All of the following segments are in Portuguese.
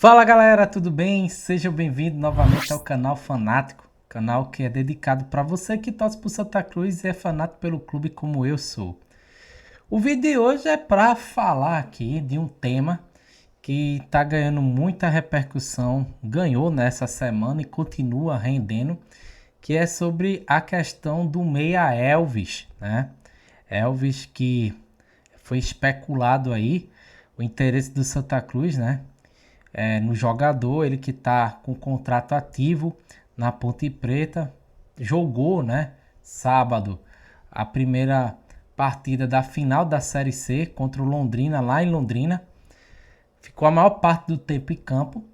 Fala galera, tudo bem? Sejam bem-vindos novamente ao canal Fanático, canal que é dedicado para você que torce por Santa Cruz e é fanático pelo clube como eu sou. O vídeo de hoje é para falar aqui de um tema que está ganhando muita repercussão, ganhou nessa semana e continua rendendo, que é sobre a questão do meia Elvis, né? Elvis que foi especulado aí, o interesse do Santa Cruz, né? No jogador, ele que está com contrato ativo na Ponte Preta, jogou, né, sábado, a primeira partida da final da Série C contra o Londrina, lá em Londrina. Ficou a maior parte do tempo em campo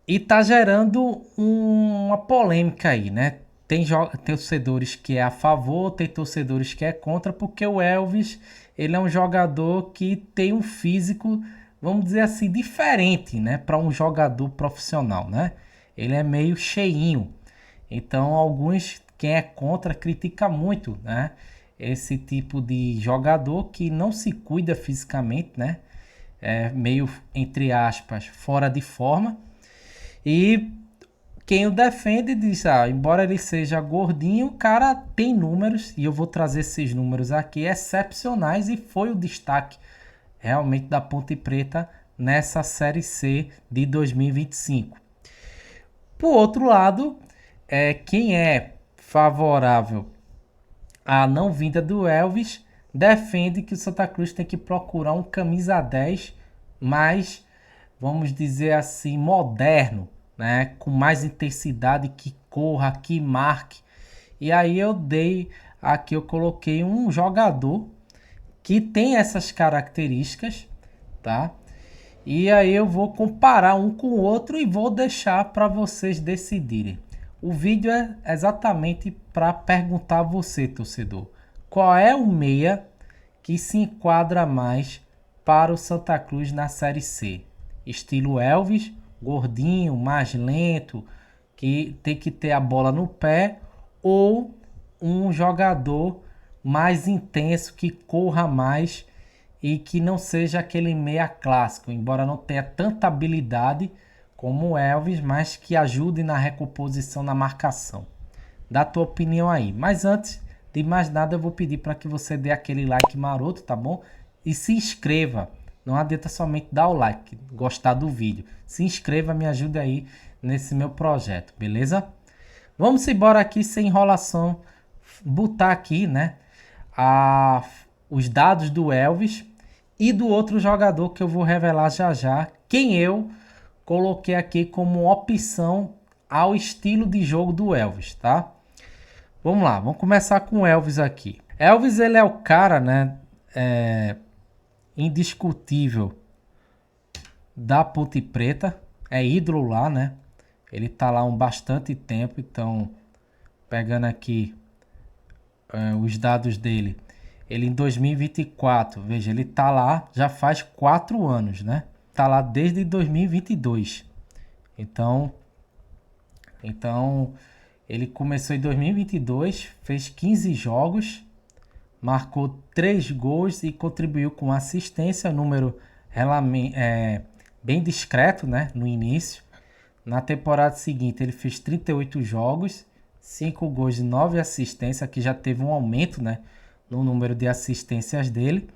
e tá gerando uma polêmica aí, né? Tem torcedores que é a favor, tem torcedores que é contra, porque o Elvis, ele é um jogador que tem um físico, vamos dizer assim, diferente, né, para um jogador profissional, né? Ele é meio cheinho. Então, alguns quem é contra critica muito, né, esse tipo de jogador que não se cuida fisicamente, né? É meio entre aspas, fora de forma. E quem o defende diz, embora ele seja gordinho, o cara tem números, e eu vou trazer esses números aqui, excepcionais, e foi o destaque realmente da Ponte Preta nessa Série C de 2025. Por outro lado, quem é favorável à não vinda do Elvis, defende que o Santa Cruz tem que procurar um camisa 10 mais, vamos dizer assim, moderno, né? Com mais intensidade, que corra, que marque. E aí eu coloquei um jogador que tem essas características, tá? E aí eu vou comparar um com o outro e vou deixar para vocês decidirem. O vídeo é exatamente para perguntar a você, torcedor, qual é o meia que se enquadra mais para o Santa Cruz na Série C? Estilo Elvis, gordinho, mais lento, que tem que ter a bola no pé, ou um jogador mais intenso, que corra mais e que não seja aquele meia clássico, embora não tenha tanta habilidade como o Elvis, mas que ajude na recomposição, na marcação. Dá a tua opinião aí. Mas antes de mais nada, eu vou pedir para que você dê aquele like maroto, tá bom? E se inscreva. Não adianta somente dar o like, gostar do vídeo. Se inscreva, me ajude aí nesse meu projeto, beleza? Vamos embora aqui sem enrolação, botar aqui, né, os dados do Elvis e do outro jogador que eu vou revelar já já, quem eu coloquei aqui como opção ao estilo de jogo do Elvis, tá? Vamos lá, vamos começar com o Elvis aqui. Elvis, ele é o cara, né, indiscutível da Ponte Preta, é ídolo lá, né? Ele tá lá há bastante tempo, então pegando aqui os dados dele. Ele em 2024, veja, ele tá lá já faz 4 anos, né? Tá lá desde 2022. Então ele começou em 2022, fez 15 jogos, marcou 3 gols e contribuiu com assistência, número bem discreto, né, no início. Na temporada seguinte ele fez 38 jogos, 5 gols e 9 assistências, que já teve um aumento, né, no número de assistências dele.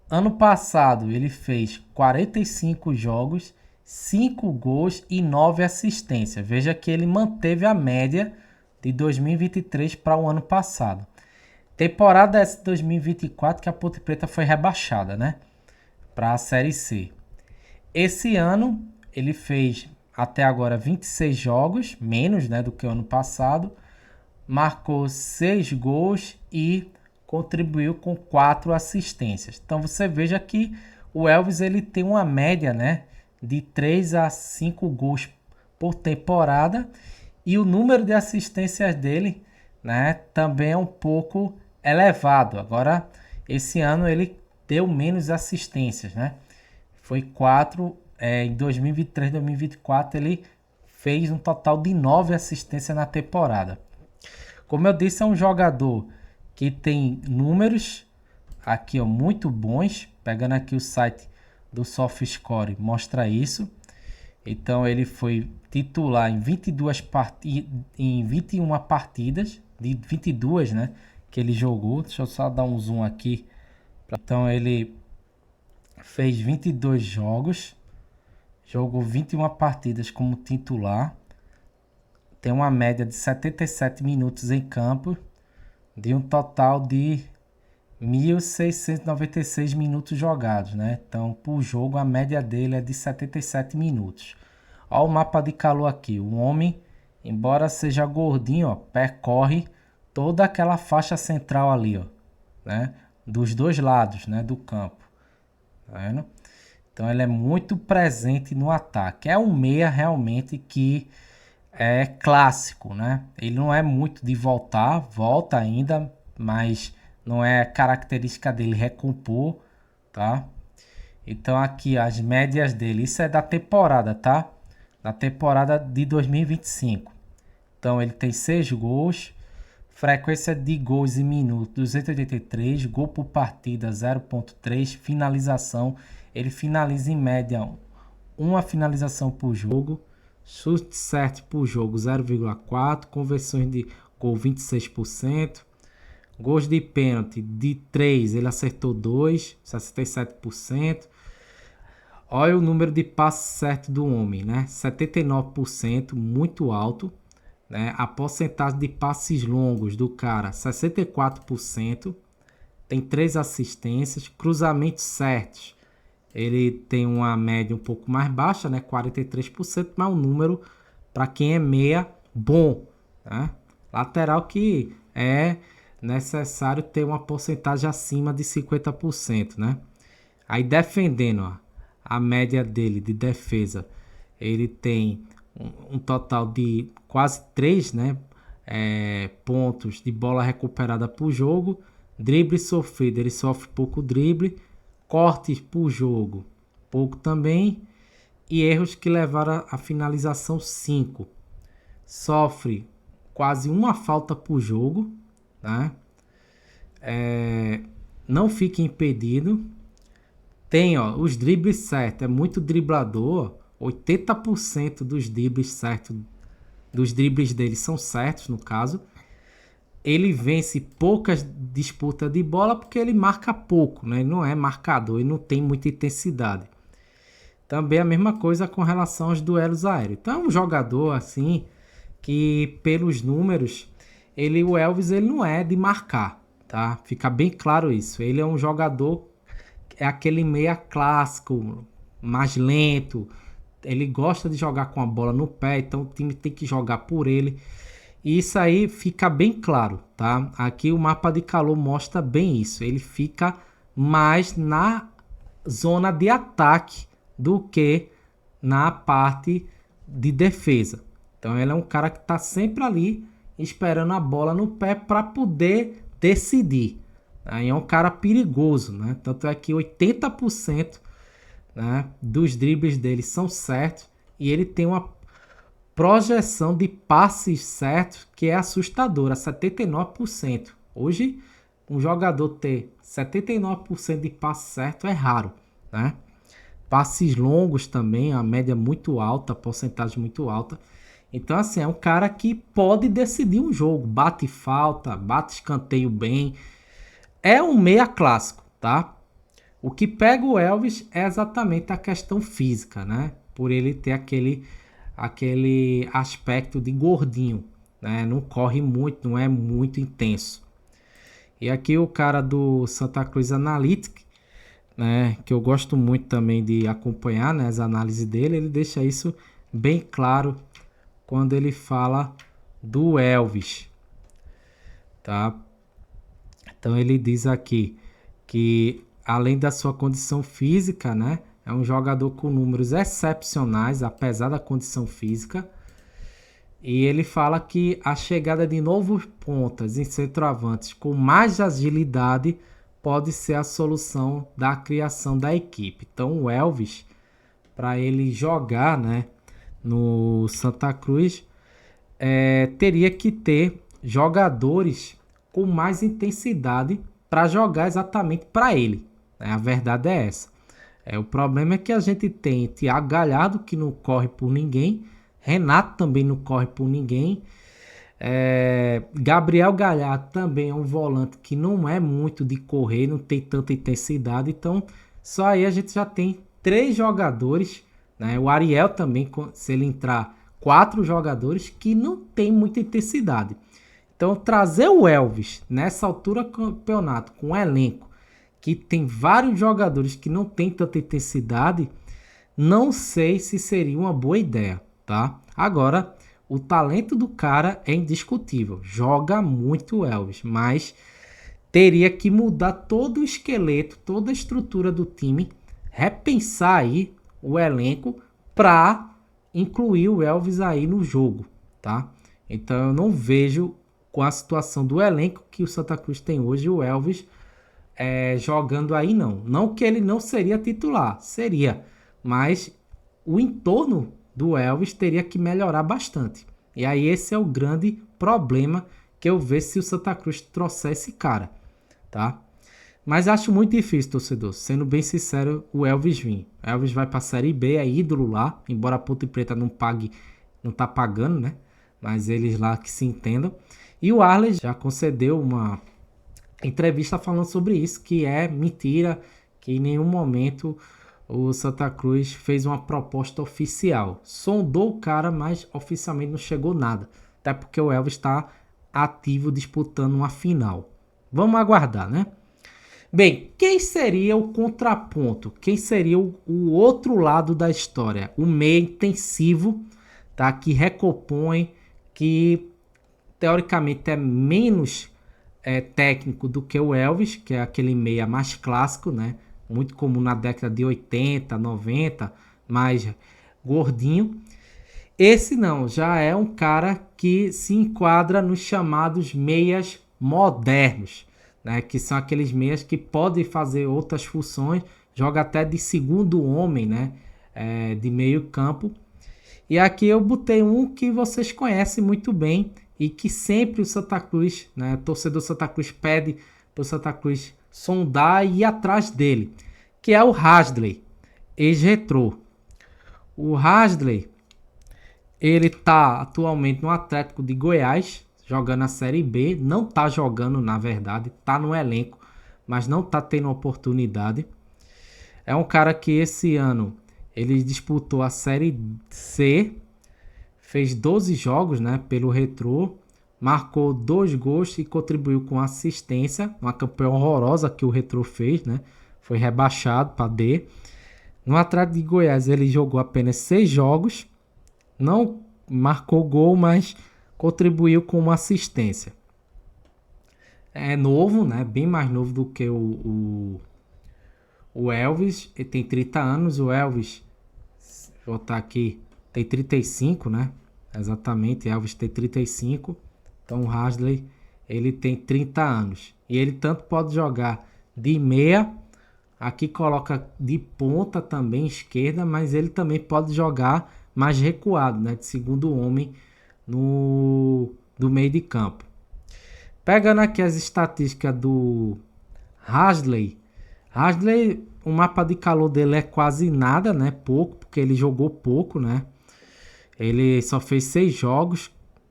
Ano passado ele fez 45 jogos, 5 gols e 9 assistências. Veja que ele manteve a média de 2023 para o ano passado. Temporada essa de 2024 que a Ponte Preta foi rebaixada, né, para a Série C. Esse ano ele fez até agora 26 jogos, menos, né, do que o ano passado. Marcou 6 gols e contribuiu com 4 assistências. Então você veja que o Elvis ele tem uma média, né, de 3 a 5 gols por temporada, e o número de assistências dele, né, também é um pouco elevado. Agora, esse ano ele deu menos assistências, né? Foi 4, em 2023, 2024 ele fez um total de 9 assistências na temporada. Como eu disse, é um jogador que tem números aqui, ó, muito bons. Pegando aqui o site do SofaScore, mostra isso. Então ele foi titular em 21 partidas, de 22, né, que ele jogou. Deixa eu só dar um zoom aqui. Então ele fez 22 jogos, jogou 21 partidas como titular, tem uma média de 77 minutos em campo, de um total de 1.696 minutos jogados, né? Então, por jogo, a média dele é de 77 minutos. Olha o mapa de calor aqui. O homem, embora seja gordinho, ó, percorre toda aquela faixa central ali, ó, né? Dos dois lados, né, do campo. Tá vendo? Então, ele é muito presente no ataque. É um meia realmente que é clássico, né? Ele não é muito de voltar, volta ainda, mas não é característica dele recompor, tá? Então aqui as médias dele, isso é da temporada, tá? Da temporada de 2025. Então ele tem 6 gols, frequência de gols em minuto 283, gol por partida 0.3, finalização, ele finaliza em média uma finalização por jogo, chute certo por jogo 0,4, conversões de gol 26%, gols de pênalti de 3, ele acertou 2, 67%. Olha o número de passes certos do homem, né? 79%, muito alto, né? A porcentagem de passes longos do cara, 64%. Tem 3 assistências, cruzamentos certos. Ele tem uma média um pouco mais baixa, né? 43%, mas um número para quem é meia bom, né? Lateral que é necessário ter uma porcentagem acima de 50%, né? Aí defendendo, ó, a média dele de defesa, ele tem um total de quase 3, né, pontos de bola recuperada por jogo. Drible sofrido, ele sofre pouco drible. Cortes por jogo, pouco também. E erros que levaram a finalização 5. Sofre quase uma falta por jogo, né? Não fica impedido. Tem, ó, os dribles certos, é muito driblador. 80% dos dribles certos, dos dribles dele são certos, no caso. Ele vence poucas disputas de bola porque ele marca pouco, né? Ele não é marcador e não tem muita intensidade. Também a mesma coisa com relação aos duelos aéreos. Então é um jogador assim que pelos números, o Elvis ele não é de marcar, tá? Fica bem claro isso. Ele é um jogador, é aquele meia clássico, mais lento. Ele gosta de jogar com a bola no pé, então o time tem que jogar por ele. E isso aí fica bem claro, tá? Aqui o mapa de calor mostra bem isso. Ele fica mais na zona de ataque do que na parte de defesa. Então ele é um cara que está sempre ali esperando a bola no pé para poder decidir. Aí é um cara perigoso, né? Tanto é que 80%, né, dos dribles dele são certos e ele tem uma projeção de passes certos que é assustadora, 79%. Hoje, um jogador ter 79% de passes certos é raro, né? Passes longos também, a média muito alta, a porcentagem muito alta. Então, assim, é um cara que pode decidir um jogo, bate falta, bate escanteio bem. É um meia clássico, tá? O que pega o Elvis é exatamente a questão física, né? Por ele ter aquele aspecto de gordinho, né? Não corre muito, não é muito intenso. E aqui o cara do Santa Cruz Analytics, né, que eu gosto muito também de acompanhar, né, as análises dele, ele deixa isso bem claro quando ele fala do Elvis, tá? Então ele diz aqui que além da sua condição física, né, é um jogador com números excepcionais, apesar da condição física. E ele fala que a chegada de novos pontas em centroavantes com mais agilidade pode ser a solução da criação da equipe. Então o Elvis, para ele jogar, né, no Santa Cruz, teria que ter jogadores com mais intensidade para jogar exatamente para ele. A verdade é essa. O problema é que a gente tem Thiago Galhardo, que não corre por ninguém, Renato também não corre por ninguém, Gabriel Galhardo também é um volante que não é muito de correr, não tem tanta intensidade, então só aí a gente já tem 3 jogadores, né? O Ariel também, se ele entrar, 4 jogadores que não tem muita intensidade. Então trazer o Elvis nessa altura do campeonato com um elenco que tem vários jogadores que não tem tanta intensidade, não sei se seria uma boa ideia, tá? Agora, o talento do cara é indiscutível, joga muito o Elvis, mas teria que mudar todo o esqueleto, toda a estrutura do time, repensar aí o elenco para incluir o Elvis aí no jogo, tá? Então eu não vejo, com a situação do elenco que o Santa Cruz tem hoje, o Elvis jogando aí não. Não que ele não seria titular, seria, mas o entorno do Elvis teria que melhorar bastante. E aí esse é o grande problema que eu vejo se o Santa Cruz trouxer esse cara, tá? Mas acho muito difícil, torcedor. Sendo bem sincero, o Elvis vir. O Elvis vai pra Série B, é ídolo lá. Embora a Ponte Preta não pague, não tá pagando, né? Mas eles lá que se entendam. E o Arles já concedeu uma entrevista falando sobre isso, que é mentira, que em nenhum momento o Santa Cruz fez uma proposta oficial. Sondou o cara, mas oficialmente não chegou nada. Até porque o Elvis está ativo disputando uma final. Vamos aguardar, né? Bem, quem seria o contraponto? Quem seria o outro lado da história? O meia intensivo, tá? Que recompõe, que teoricamente é menos técnico do que o Elvis, que é aquele meia mais clássico, né? Muito comum na década de 80, 90, mais gordinho. Esse não, já é um cara que se enquadra nos chamados meias modernos, né? Que são aqueles meias que podem fazer outras funções, joga até de segundo homem, né? De meio campo. E aqui eu botei um que vocês conhecem muito bem e que sempre o Santa Cruz, né? O torcedor Santa Cruz pede para o Santa Cruz sondar e ir atrás dele, que é o Hasley, ex-retrô. O Hasley, ele tá atualmente no Atlético de Goiás, jogando a Série B. Não tá jogando, na verdade, tá no elenco, mas não tá tendo oportunidade. É um cara que esse ano ele disputou a Série C, fez 12 jogos, né, pelo Retrô, marcou 2 gols e contribuiu com assistência. Uma campanha horrorosa que o Retrô fez, né? Foi rebaixado para D. No Atlético de Goiás ele jogou apenas 6 jogos, não marcou gol, mas contribuiu com uma assistência. É novo, né? Bem mais novo do que o Elvis. Ele tem 30 anos. O Elvis, vou botar aqui, tem 35, né? Exatamente, Elvis tem 35. Então o Hasley, ele tem 30 anos. E ele tanto pode jogar de meia, aqui coloca de ponta também, esquerda, mas ele também pode jogar mais recuado, né? De segundo homem do meio de campo. Pegando aqui as estatísticas do Hasley, o mapa de calor dele é quase nada, né? Pouco, porque ele jogou pouco, né? Ele só fez 6 jogos,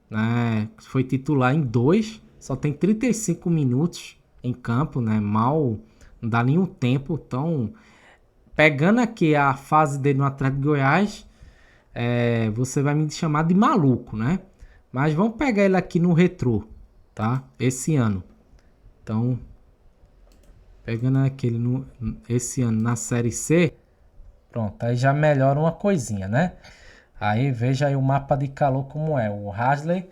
né? Foi titular em 2, só tem 35 minutos em campo, né? Mal, não dá nenhum tempo. Então, pegando aqui a fase dele no Atlético de Goiás, você vai me chamar de maluco, né? Mas vamos pegar ele aqui no Retrô, tá? Esse ano. Então, pegando aquele esse ano na Série C, pronto, aí já melhora uma coisinha, né? Aí veja aí o mapa de calor como é. O Hasley,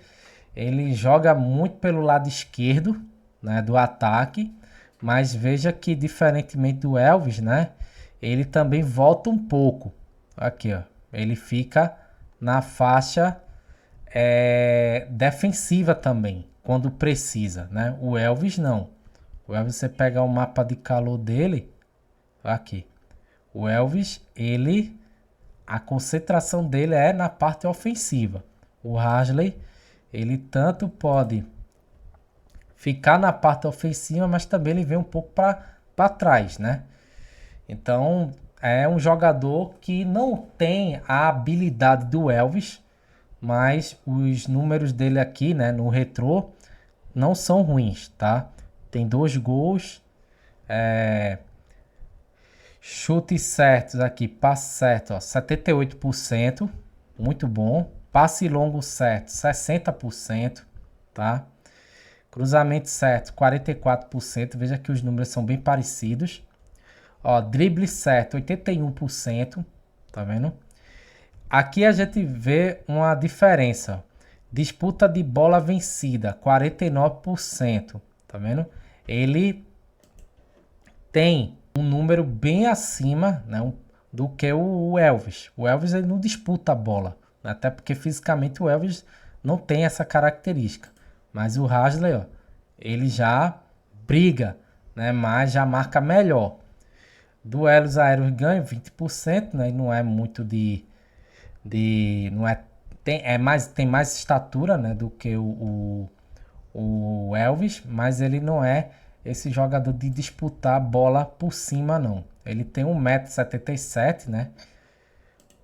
ele joga muito pelo lado esquerdo, né, do ataque, mas veja que diferentemente do Elvis, né, ele também volta um pouco. Aqui, ó, ele fica na faixa defensiva também, quando precisa, né? O Elvis não. O Elvis, você pega o mapa de calor dele, aqui. O Elvis, a concentração dele é na parte ofensiva. O Hasley, ele tanto pode ficar na parte ofensiva, mas também ele vem um pouco para trás, né? Então, é um jogador que não tem a habilidade do Elvis, mas os números dele aqui, né, no retrô, não são ruins, tá? Tem 2 gols, chutes certos aqui, passe certo, ó, 78%, muito bom. Passe longo certo, 60%, tá? Cruzamento certo, 44%, veja que os números são bem parecidos. Ó, drible certo, 81%, tá vendo? Aqui a gente vê uma diferença. Disputa de bola vencida, 49%, tá vendo? Ele tem um número bem acima, né, do que o Elvis. O Elvis ele não disputa a bola, até porque fisicamente o Elvis não tem essa característica. Mas o Hasley, ó, ele já briga, né, mas já marca melhor. Duelos aéreos ganho 20%, né, e não é muito não é tem mais estatura, né, do que o Elvis, mas ele não é esse jogador de disputar a bola por cima, não. Ele tem 1,77 m, né?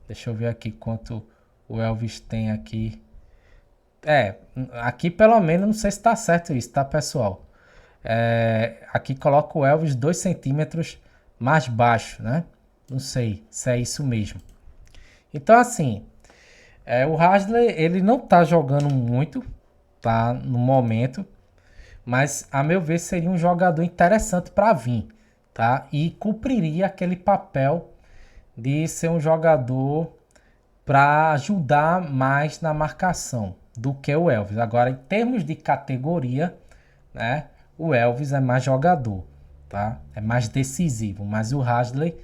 Deixa eu ver aqui quanto o Elvis tem aqui. Aqui pelo menos, não sei se tá certo isso, tá, pessoal? Aqui coloca o Elvis 2 centímetros mais baixo, né? Não sei se é isso mesmo. Então, assim, o Hasley, ele não tá jogando muito, tá? No momento. Mas, a meu ver, seria um jogador interessante para vir, tá? E cumpriria aquele papel de ser um jogador para ajudar mais na marcação do que o Elvis. Agora, em termos de categoria, né? O Elvis é mais jogador, tá? É mais decisivo. Mas o Hasley,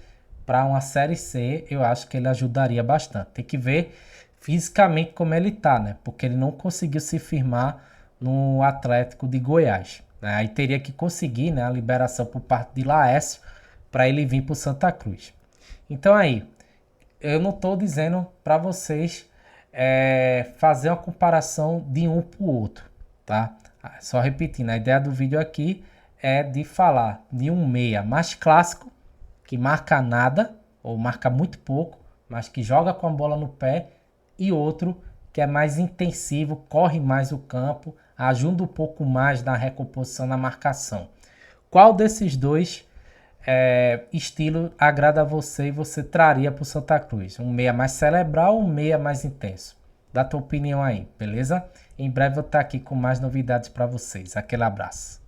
para uma Série C, eu acho que ele ajudaria bastante. Tem que ver fisicamente como ele tá, né? Porque ele não conseguiu se firmar no Atlético de Goiás. Né? Aí teria que conseguir, né, a liberação por parte de Laércio para ele vir para o Santa Cruz. Então aí, eu não estou dizendo para vocês fazer uma comparação de um para o outro, tá? Só repetindo, a ideia do vídeo aqui é de falar de um meia mais clássico, que marca nada, ou marca muito pouco, mas que joga com a bola no pé, e outro que é mais intensivo, corre mais o campo, ajuda um pouco mais na recomposição, na marcação. Qual desses dois estilos agrada a você e você traria para o Santa Cruz? Um meia mais cerebral ou um meia mais intenso? Dá tua opinião aí, beleza? Em breve eu vou estar aqui com mais novidades para vocês. Aquele abraço.